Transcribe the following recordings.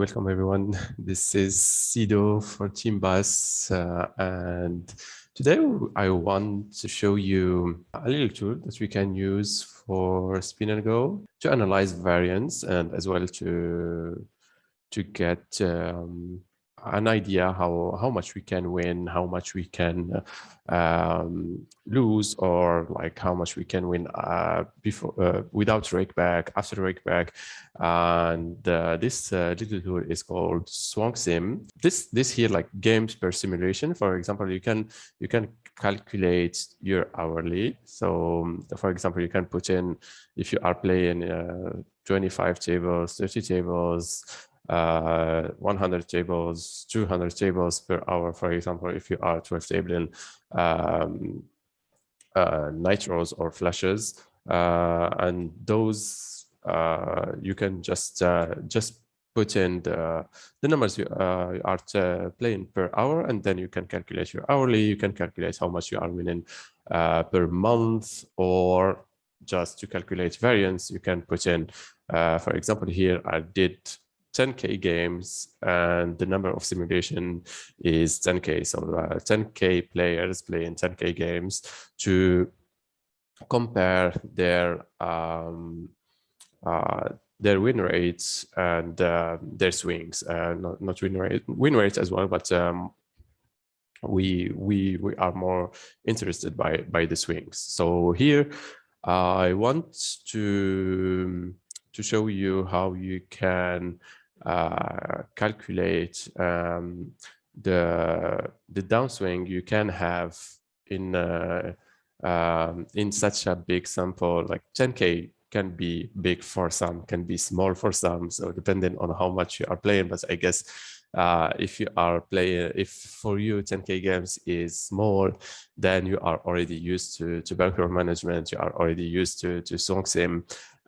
welcome everyone. This is Sido for Team Bus, and today I want to show you a little tool that we can use for Spin&Go to analyze variance and as well to get an idea how much we can win, how much we can lose, or like how much we can win before without rake back, after rake back. And this little tool is called Swank Sim. This here like games per simulation. For example, you can calculate your hourly. So for example, you can put in, if you are playing 25 tables, 30 tables, 100 tables, 200 tables per hour. For example, if you are 12 tabling nitros or flashes, and those you can just put in the numbers you are playing per hour, and then you can calculate your hourly. You can calculate how much you are winning per month, or just to calculate variance, you can put in, for example, here I did 10K games and the number of simulation is 10K. So 10K players playing 10K games to compare their win rates and their swings, not win rates as well, but we are more interested by the swings. So here I want to show you how you can calculate the downswing you can have in such a big sample. Like 10K can be big for some, can be small for some, so depending on how much you are playing. But I guess if you are playing, if for you 10K games is small, then you are already used to bankroll management, you are already used to Swank Sim,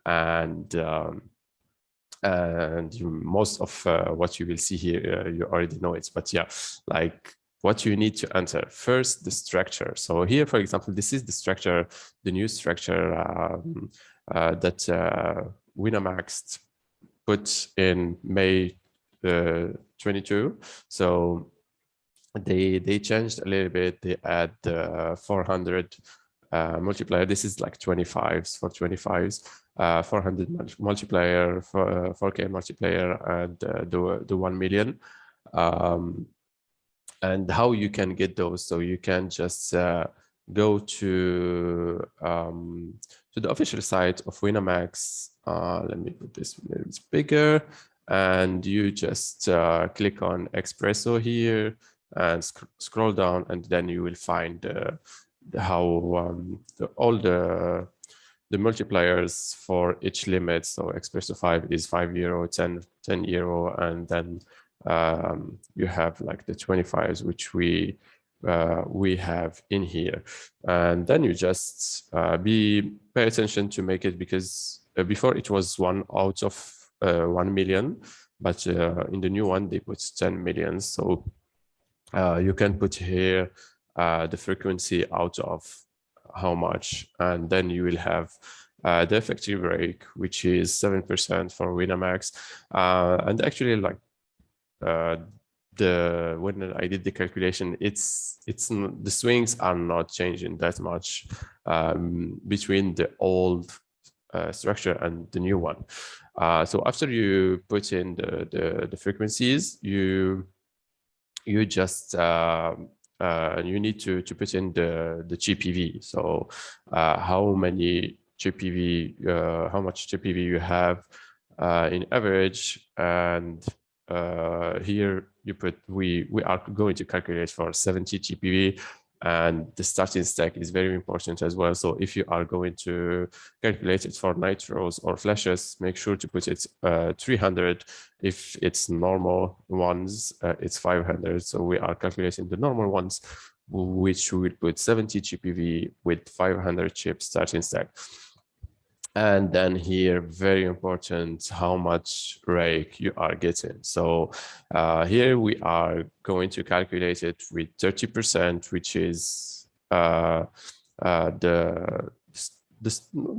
and most of what you will see here, you already know it. But yeah, like what you need to enter first, the structure. So here, for example, this is the structure, the new structure that Winamax put in May 22. So they changed a little bit. They add 400 multiplier. This is like 25s for 25s. 400 multiplier, for 4K multiplier, and the 1 million. And how you can get those? So you can just go to the official site of Winamax. Let me put this a little bit bigger, and you just click on Espresso here and scroll down, and then you will find how all the multipliers for each limit. So Espresso 5 is €5, 10 euro, and then you have like the 25s, which we have in here. And then you just pay attention to make it, because before it was 1 out of 1 million, but in the new one they put 10 million. So you can put here the frequency out of how much, and then you will have the effective rate, which is 7% for Winamax. And actually, like when I did the calculation, it's the swings are not changing that much between the old structure and the new one. So after you put in the frequencies, you just you need to put in the GPV. So how many GPV, how much GPV you have in average, and here you put, we are going to calculate for 70 GPV, and the starting stack is very important as well. So if you are going to calculate it for nitros or flashes, make sure to put it 300. If it's normal ones, it's 500. So we are calculating the normal ones, which we will put 70 GPV with 500 chips starting stack. And then here, very important, how much rake you are getting. So here we are going to calculate it with 30%, which is the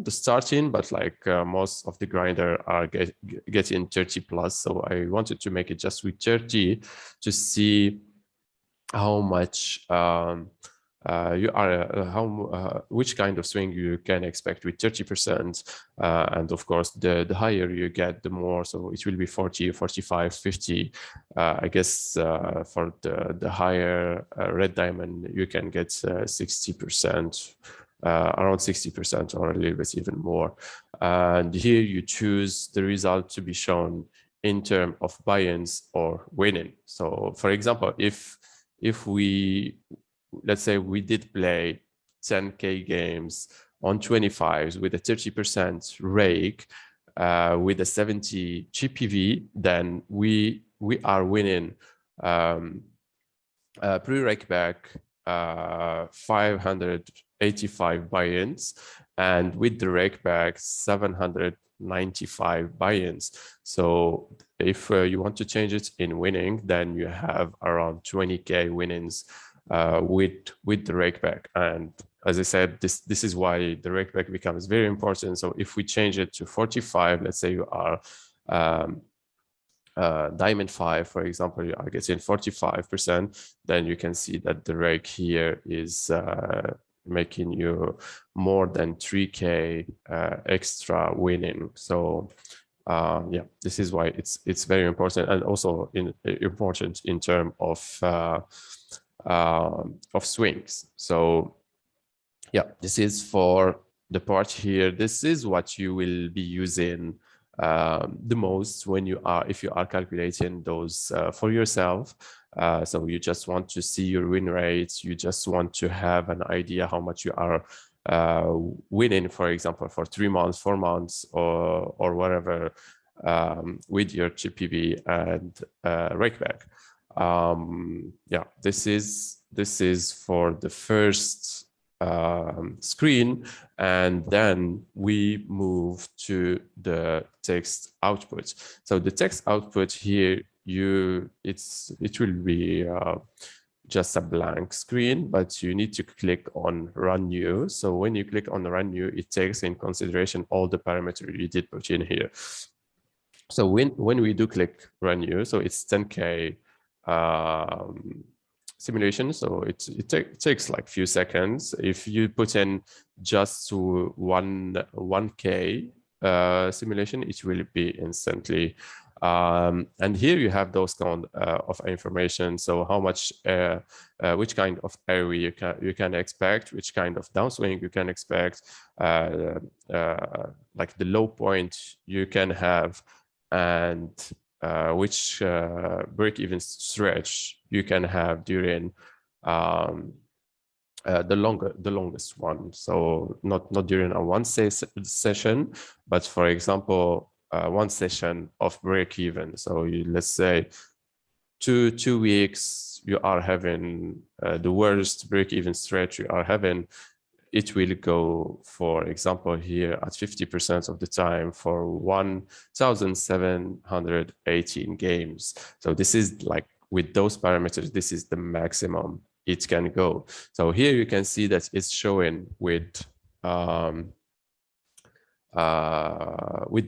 the starting, but like most of the grinder are getting 30 plus. So I wanted to make it just with 30 to see how much you are, which kind of swing you can expect with 30%. And of course, the higher you get, the more. So it will be 40, 45, 50. I guess for the higher red diamond, you can get 60%, around 60% or a little bit even more. And here you choose the result to be shown in terms of buy-ins or winning. So for example, if we, let's say we did play 10K games on 25s with a 30% rake, with a 70 GPV, then we are winning pre-rake back 585 buy-ins, and with the rake back 795 buy-ins. So if you want to change it in winning, then you have around 20K winnings with the rake back. And as I said, this is why the rake back becomes very important. So if we change it to 45, let's say you are diamond 5, for example, you are getting 45%, then you can see that the rake here is making you more than 3K extra winning. So yeah, this is why it's very important, and also important in terms of swings. So yeah, this is for the part here. This is what you will be using the most when you are, if you are calculating those for yourself. So you just want to see your win rates. You just want to have an idea how much you are winning, for example, for 3 months, 4 months, or whatever, with your GPV and rake back. Yeah, this is for the first screen, and then we move to the text output. So the text output here, it will be just a blank screen, but you need to click on Run New. So when you click on Run New, it takes in consideration all the parameters you did put in here. So when we do click Run New, so it's 10K simulation, so it takes like few seconds. If you put in just to 1K simulation, it will be instantly. And here you have those kind of information. So how much, which kind of area you can expect, which kind of downswing you can expect, like the low point you can have, and which break-even stretch you can have during the longest one. So not during a one session, but for example, one session of break-even. So let's say two weeks you are having the worst break-even stretch you are having. It will go, for example, here at 50% of the time for 1,718 games. So this is like, with those parameters, this is the maximum it can go. So here you can see that it's showing with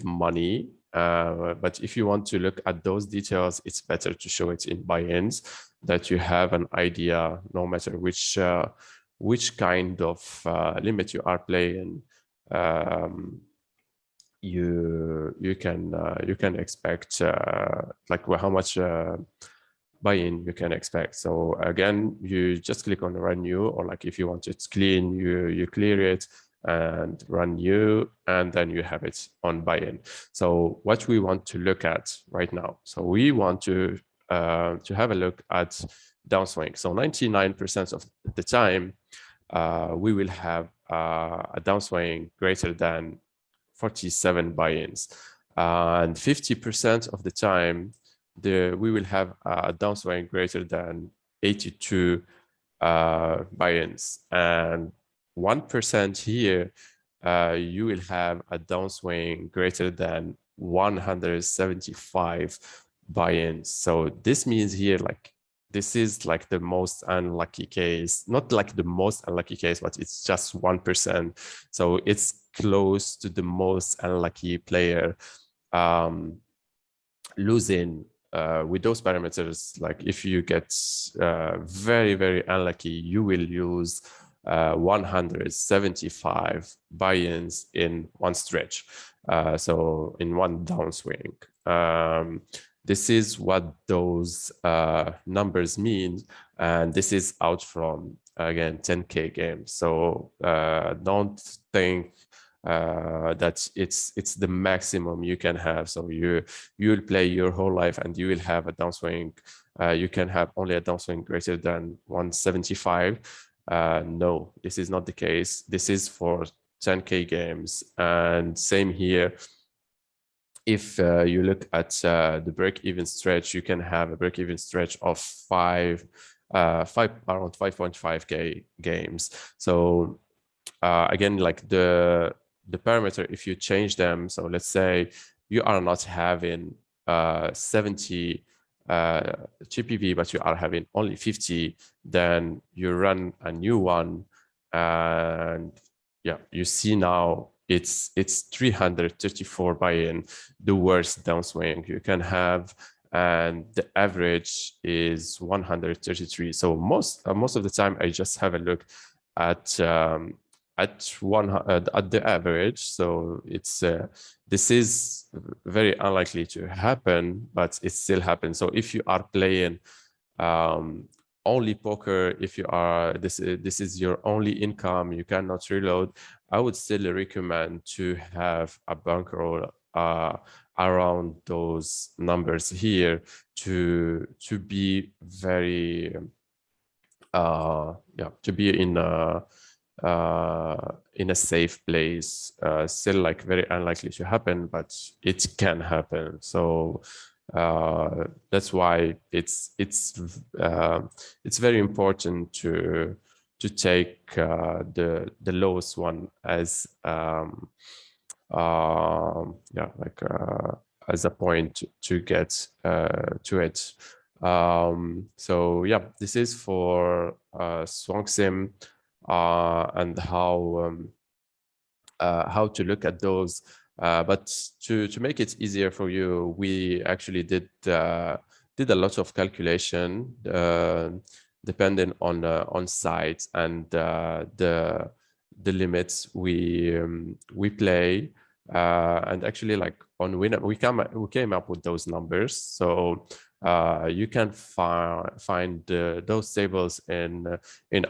money. But if you want to look at those details, it's better to show it in buy-ins, that you have an idea, no matter which kind of limit you are playing, you can expect like how much buy-in you can expect. So again, you just click on Run New, or like if you want it clean, you clear it and Run New, and then you have it on buy-in. So what we want to look at right now, so we want to have a look at downswing. So 99% of the time, we will have a downswing greater than 47 buy-ins, and 50% of the time, we will have a downswing greater than 82 buy-ins, and 1% here, you will have a downswing greater than 175 buy-ins. So this means here, like, this is like the most unlucky case, not like the most unlucky case, but it's just 1%. So it's close to the most unlucky player losing with those parameters. Like if you get very, very unlucky, you will use 175 buy-ins in one stretch. So in one downswing. This is what those numbers mean. And this is out from, again, 10K games. So don't think that it's the maximum you can have. So you'll play your whole life and you will have a downswing. You can have only a downswing greater than 175. No, this is not the case. This is for 10K games. And same here. If you look at the break-even stretch, you can have a break-even stretch of around 5.5K games. So again, like the parameter, if you change them, so let's say you are not having 70 GPV, but you are having only 50, then you run a new one, and yeah, you see now it's 334 buy-in, the worst downswing you can have, and the average is 133. So most of the time, I just have a look at the average. So it's this is very unlikely to happen, but it still happens. So if you are playing only poker, if you are this is your only income, you cannot reload, I would still recommend to have a bankroll around those numbers here to be very to be in a safe place. Still like very unlikely to happen, but it can happen. So that's why it's very important to take the lowest one as as a point to get to it. So yeah, this is for Swank Sim and how to look at those. But to make it easier for you, we actually did a lot of calculation depending on sites and the limits we play. And actually, like on Winamp, we came up with those numbers. So you can find those tables in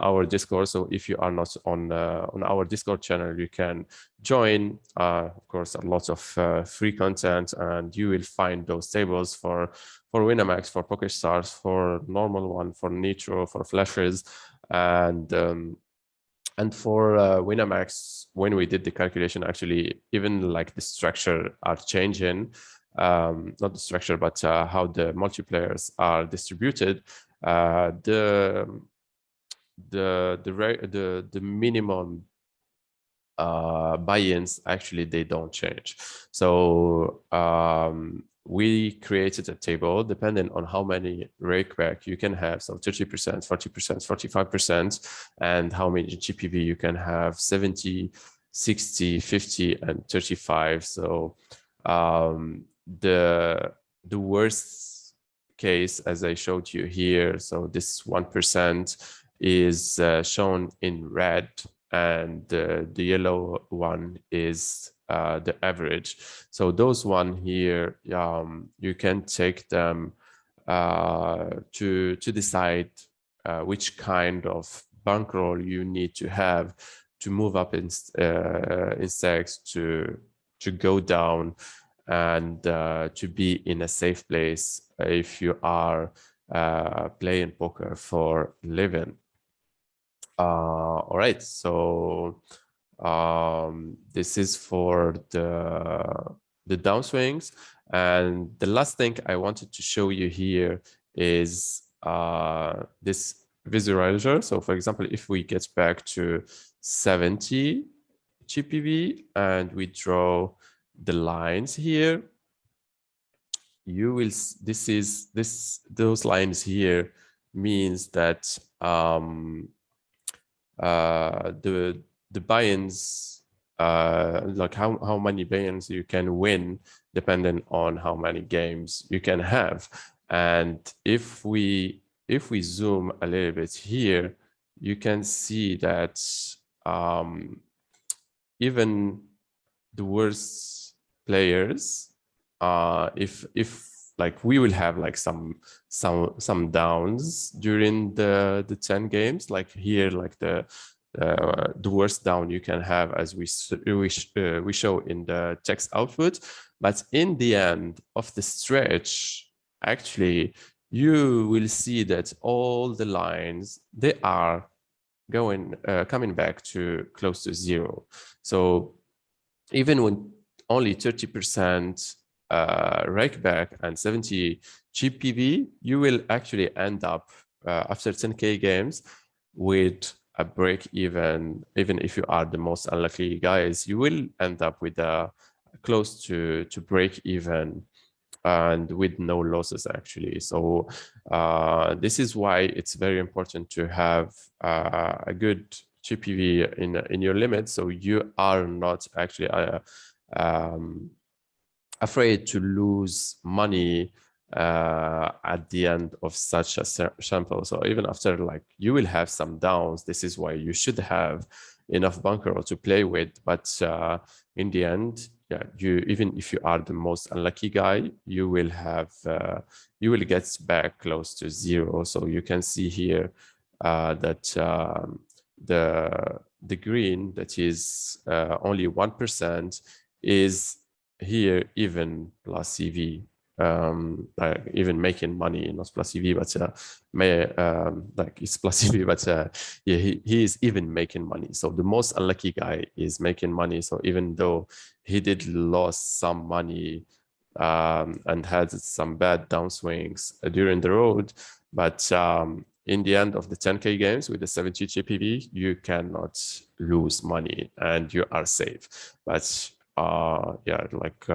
our Discord. So if you are not on our Discord channel, you can join. Of course, a lot of free content, and you will find those tables for Winamax, for PokerStars, for normal one, for Nitro, for flashes, and for Winamax, when we did the calculation, actually, even like the structure are changing, not the structure, but how the multiplayers are distributed. The minimum buy-ins, actually, they don't change. So we created a table depending on how many rakeback you can have. So 30%, 40%, 45%, and how many GPV you can have: 70, 60, 50, and 35. So the worst case, as I showed you here, so this 1% is shown in red, and the yellow one is the average. So those one here, you can take them to decide which kind of bankroll you need to have to move up in stacks, to go down, and to be in a safe place if you are playing poker for a living. All right, so this is for the downswings, and the last thing I wanted to show you here is this visualizer. So for example, if we get back to 70 GPV and we draw the lines here, you will those lines here means that the buy-ins, like how many buy-ins you can win depending on how many games you can have. And if we zoom a little bit here, you can see that even the worst players, if like we will have like some downs during the 10 games, like here, like the worst down you can have, as we show in the text output. But in the end of the stretch, actually, you will see that all the lines, they are coming back to close to zero. So even when only 30% rake back and 70 GPV, you will actually end up after 10K games with a break even if you are the most unlucky guys, you will end up with a close to break even and with no losses actually. So this is why it's very important to have a good GPV in your limit, so you are not actually afraid to lose money at the end of such a sample. So even after, like, you will have some downs. This is why you should have enough bankroll to play with. But in the end, yeah, even if you are the most unlucky guy, you will have you will get back close to zero. So you can see here that the green, that is only 1%, is here even plus CV, even making money, not plus CV, but like it's plus CV, but yeah, he is even making money. So the most unlucky guy is making money. So even though he did lost some money and had some bad downswings during the road, but in the end of the 10K games with the 70 GPV, you cannot lose money and you are safe. But yeah, like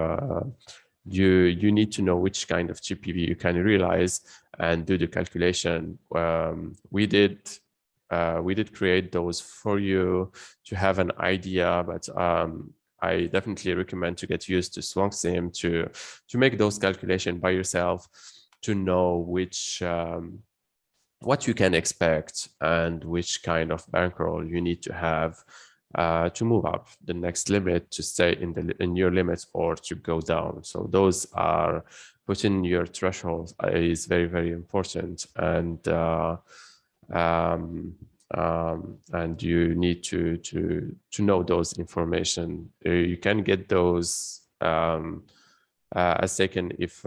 you need to know which kind of GPV you can realize and do the calculation. We did create those for you to have an idea, but I definitely recommend to get used to Swank Sim to make those calculations by yourself, to know which what you can expect and which kind of bankroll you need to have to move up the next limit, to stay in your limit, or to go down. So those are, putting your threshold is very, very important, and you need to know those information. You can get those as taken if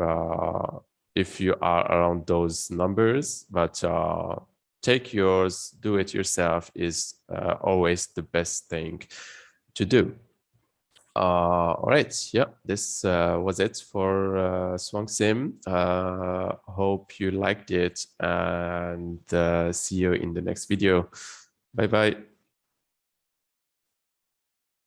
you are around those numbers, but take yours, do it yourself is always the best thing to do. All right, yeah, this was it for Swank Sim. Hope you liked it, and see you in the next video. Bye bye.